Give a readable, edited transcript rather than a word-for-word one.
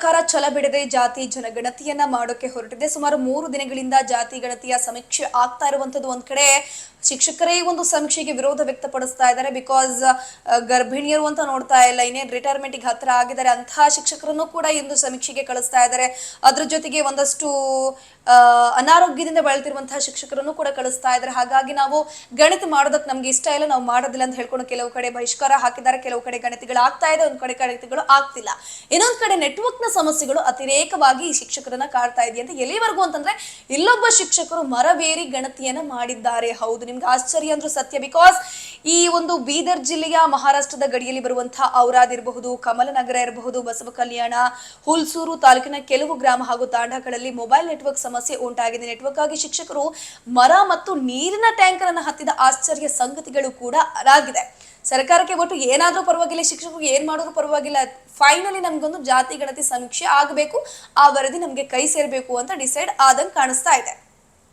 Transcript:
ಸರ್ಕಾರ ಛಲ ಬಿಡದೆ ಜಾತಿ ಜನಗಣತಿಯನ್ನ ಮಾಡೋಕೆ ಹೊರಟಿದೆ. ಸುಮಾರು 3 ದಿನಗಳಿಂದ ಜಾತಿ ಗಣತಿಯ ಸಮೀಕ್ಷೆ ಆಗ್ತಾ ಇರುವಂತದ್ದು. ಒಂದ್ ಕಡೆ ಶಿಕ್ಷಕರೇ ಒಂದು ಸಮೀಕ್ಷೆಗೆ ವಿರೋಧ ವ್ಯಕ್ತಪಡಿಸ್ತಾ ಇದ್ದಾರೆ. ಬಿಕಾಸ್ ಗರ್ಭಿಣಿಯರು ಅಂತ ನೋಡ್ತಾ ಇಲ್ಲ, ಇನ್ನೇನು ರಿಟೈರ್ಮೆಂಟ್ಗೆ ಹತ್ರ ಆಗಿದ್ದಾರೆ ಅಂತಹ ಶಿಕ್ಷಕರನ್ನು ಕೂಡ ಈ ಒಂದು ಸಮೀಕ್ಷೆಗೆ ಕಳಿಸ್ತಾ ಇದ್ದಾರೆ. ಅದ್ರ ಜೊತೆಗೆ ಒಂದಷ್ಟು ಅನಾರೋಗ್ಯದಿಂದ ಬಳಲ್ತಿರುವಂತಹ ಶಿಕ್ಷಕರನ್ನು ಕೂಡ ಕಳಿಸ್ತಾ ಇದ್ದಾರೆ. ಹಾಗಾಗಿ ನಾವು ಗಣಿತ ಮಾಡೋದಕ್ಕೆ ನಮ್ಗೆ ಇಷ್ಟ ಇಲ್ಲ, ನಾವು ಮಾಡೋದಿಲ್ಲ ಅಂತ ಹೇಳ್ಕೊಂಡು ಕೆಲವು ಕಡೆ ಬಹಿಷ್ಕಾರ ಹಾಕಿದ್ದಾರೆ. ಕೆಲವು ಕಡೆ ಗಣಿತಗಳು ಆಗ್ತಾ ಇದೆ, ಒಂದ್ ಕಡೆ ಗಣಿತಗಳು ಆಗ್ತಿಲ್ಲ. ಇನ್ನೊಂದ್ ಕಡೆ ನೆಟ್ವರ್ಕ್ ನ ಸಮಸ್ಯೆಗಳು ಅತಿರೇಕವಾಗಿ ಈ ಶಿಕ್ಷಕರನ್ನ ಕಾಡ್ತಾ ಇದೆಯಂತೆ. ಎಲ್ಲಿವರೆಗೂ ಅಂತಂದ್ರೆ ಇಲ್ಲೊಬ್ಬ ಶಿಕ್ಷಕರು ಮರವೇರಿ ಗಣತಿಯನ್ನ ಮಾಡಿದ್ದಾರೆ. ಹೌದು, ನಿಮ್ಗೆ ಆಶ್ಚರ್ಯ ಅಂದ್ರೂ ಸತ್ಯ. ಬಿಕಾಸ್ ಈ ಒಂದು ಬೀದರ್ ಜಿಲ್ಲೆಯ ಮಹಾರಾಷ್ಟ್ರದ ಗಡಿಯಲ್ಲಿ ಬರುವಂತಹ ಔರಾದ್ ಇರಬಹುದು, ಕಮಲನಗರ ಇರಬಹುದು, ಬಸವ ಕಲ್ಯಾಣ, ಹುಲ್ಸೂರು ತಾಲೂಕಿನ ಕೆಲವು ಗ್ರಾಮ ಹಾಗೂ ತಾಂಡಾಗಳಲ್ಲಿ ಮೊಬೈಲ್ ನೆಟ್ವರ್ಕ್ ಸಮಸ್ಯೆ ಉಂಟಾಗಿದೆ. ನೆಟ್ವರ್ಕ್ ಆಗಿ ಶಿಕ್ಷಕರು ಮರ ಮತ್ತು ನೀರಿನ ಟ್ಯಾಂಕರ್ ಅನ್ನು ಹತ್ತಿದ ಆಶ್ಚರ್ಯ ಸಂಗತಿಗಳು ಕೂಡ ಆಗಿದೆ. ಸರ್ಕಾರಕ್ಕೆ ಒಟ್ಟು ಏನಾದ್ರೂ ಪರವಾಗಿಲ್ಲ, ಶಿಕ್ಷಕರಿಗೆ ಏನ್ ಮಾಡಿದ್ರು ಪರವಾಗಿಲ್ಲ, ಫೈನಲಿ ನಮ್ಗೊಂದು ಜಾತಿ ಗಣತಿ ಸಮೀಕ್ಷೆ ಆಗಬೇಕು, ಆ ವರದಿ ನಮ್ಗೆ ಕೈ ಸೇರ್ಬೇಕು ಅಂತ ಡಿಸೈಡ್ ಆದಂಗೆ ಕಾಣಿಸ್ತಾ ಇದೆ.